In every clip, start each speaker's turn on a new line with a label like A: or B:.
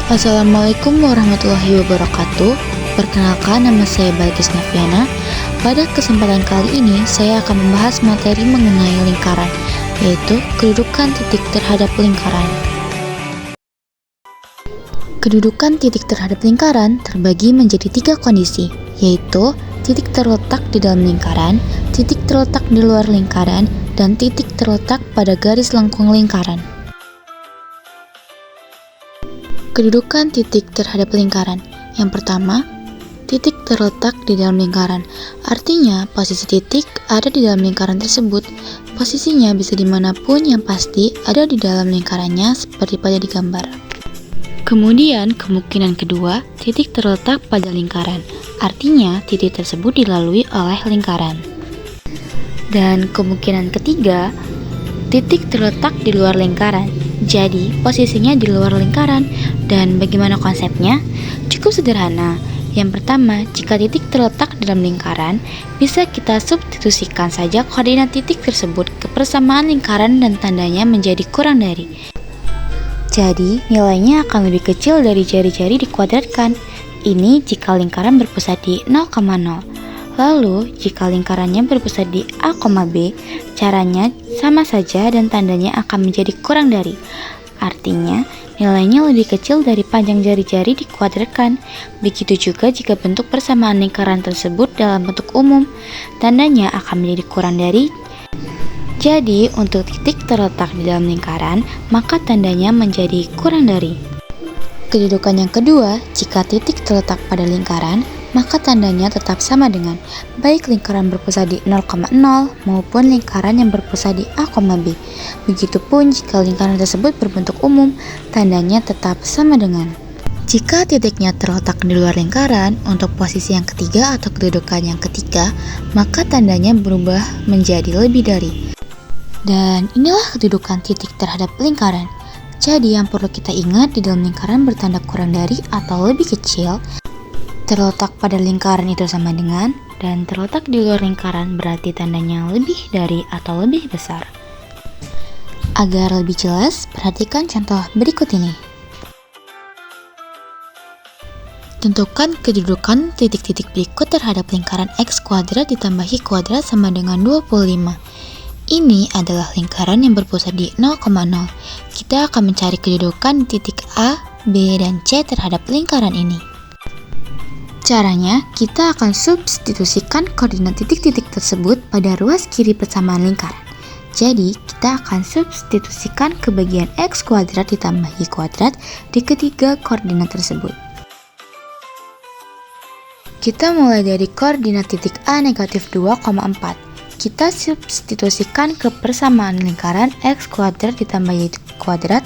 A: Assalamualaikum warahmatullahi wabarakatuh. Perkenalkan, nama saya Balkis Nafiana. Pada kesempatan kali ini, saya akan membahas materi mengenai lingkaran, yaitu kedudukan titik terhadap lingkaran. Kedudukan titik terhadap lingkaran terbagi menjadi 3 kondisi, yaitu titik terletak di dalam lingkaran, titik terletak di luar lingkaran, dan titik terletak pada garis lengkung lingkaran. Kedudukan titik terhadap lingkaran. Yang pertama, titik terletak di dalam lingkaran. Artinya, posisi titik ada di dalam lingkaran tersebut. Posisinya bisa dimanapun, yang pasti ada di dalam lingkarannya seperti pada di gambar. Kemudian, kemungkinan kedua, titik terletak pada lingkaran. Artinya, titik tersebut dilalui oleh lingkaran. Dan kemungkinan ketiga, titik terletak di luar lingkaran. Jadi, posisinya di luar lingkaran. Dan bagaimana konsepnya? Cukup sederhana. Yang pertama, jika titik terletak dalam lingkaran, bisa kita substitusikan saja koordinat titik tersebut ke persamaan lingkaran dan tandanya menjadi kurang dari. Jadi, nilainya akan lebih kecil dari jari-jari dikuadratkan. Ini jika lingkaran berpusat di 0,0. Lalu, jika lingkarannya berpusat di A, B, caranya sama saja dan tandanya akan menjadi kurang dari. Artinya, nilainya lebih kecil dari panjang jari-jari dikuadratkan. Begitu juga jika bentuk persamaan lingkaran tersebut dalam bentuk umum, tandanya akan menjadi kurang dari. Jadi, untuk titik terletak di dalam lingkaran, maka tandanya menjadi kurang dari. Kedudukan yang kedua, jika titik terletak pada lingkaran, maka tandanya tetap sama dengan baik lingkaran berpusat di 0,0 maupun lingkaran yang berpusat di A, B. Begitupun jika lingkaran tersebut berbentuk umum, tandanya tetap sama dengan. Jika titiknya terletak di luar lingkaran, untuk posisi yang ketiga atau kedudukan yang ketiga, maka tandanya berubah menjadi lebih dari. Dan inilah kedudukan titik terhadap lingkaran. Jadi yang perlu kita ingat, di dalam lingkaran bertanda kurang dari atau lebih kecil. Terletak pada lingkaran itu sama dengan, dan terletak di luar lingkaran berarti tandanya lebih dari atau lebih besar. Agar lebih jelas, perhatikan contoh berikut ini. Tentukan kedudukan titik-titik berikut terhadap lingkaran X kuadrat ditambah Y kuadrat sama dengan 25. Ini adalah lingkaran yang berpusat di 0,0. Kita akan mencari kedudukan titik A, B, dan C terhadap lingkaran ini. Caranya, kita akan substitusikan koordinat titik-titik tersebut pada ruas kiri persamaan lingkaran. Jadi, kita akan substitusikan ke bagian X kuadrat ditambah Y kuadrat di ketiga koordinat tersebut. Kita mulai dari koordinat titik A negatif 2,4. Kita substitusikan ke persamaan lingkaran X kuadrat ditambah Y kuadrat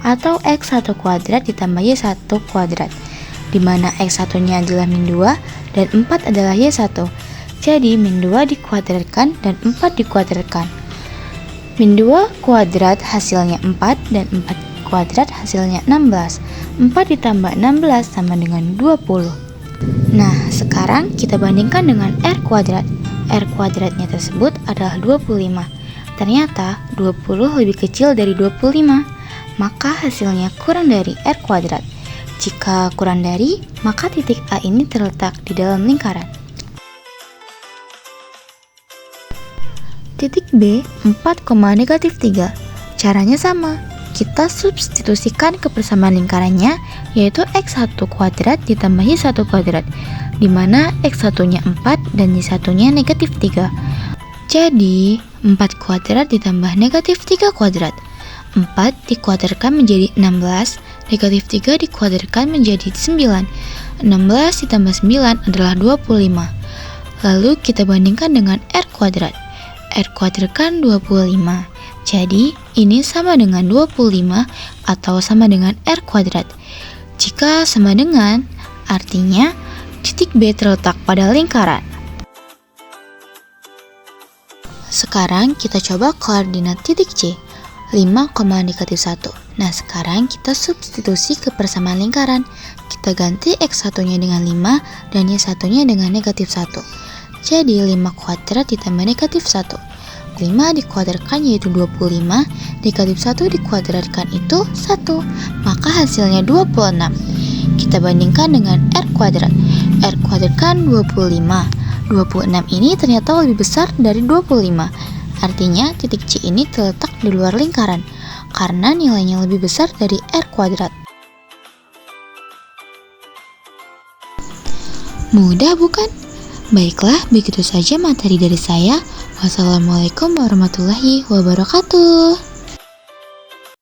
A: atau X1 kuadrat ditambah Y1 kuadrat, di mana X1-nya adalah min 2 dan 4 adalah Y1. Jadi min 2 dikuadratkan dan 4 dikuadratkan. Min 2 kuadrat hasilnya 4 dan 4 kuadrat hasilnya 16. 4 ditambah 16 sama dengan 20. Nah, sekarang kita bandingkan dengan R kuadrat. R kuadratnya tersebut adalah 25. Ternyata 20 lebih kecil dari 25, maka hasilnya kurang dari R kuadrat. Jika kurang dari, maka titik A ini terletak di dalam lingkaran. Titik B 4,-3. Caranya sama. Kita substitusikan ke persamaan lingkarannya, yaitu X1 kuadrat ditambah Y1 kuadrat, di mana X1-nya 4 dan Y1-nya negatif 3. Jadi, 4 kuadrat ditambah negatif 3 kuadrat. 4 dikuadratkan menjadi 16, negatif 3 dikuadratkan menjadi 9. 16 ditambah 9 adalah 25. Lalu kita bandingkan dengan R kuadrat. R kuadrat kan 25. Jadi, ini sama dengan 25 atau sama dengan R kuadrat. Jika sama dengan, artinya titik B terletak pada lingkaran. Sekarang kita coba koordinat titik C. 5,-1. Nah, sekarang kita substitusi ke persamaan lingkaran. Kita ganti X1-nya dengan 5 dan Y1-nya dengan negatif 1. Jadi 5 kuadrat ditambah negatif 1. 5 dikuadratkan yaitu 25, negatif 1 dikuadratkan itu 1, maka hasilnya 26. Kita bandingkan dengan R kuadrat. R kuadrat kan 25. 26 ini ternyata lebih besar dari 25. Artinya titik C ini terletak di luar lingkaran, karena nilainya lebih besar dari R kuadrat. Mudah bukan? Baiklah, begitu saja materi dari saya. Wassalamualaikum warahmatullahi wabarakatuh.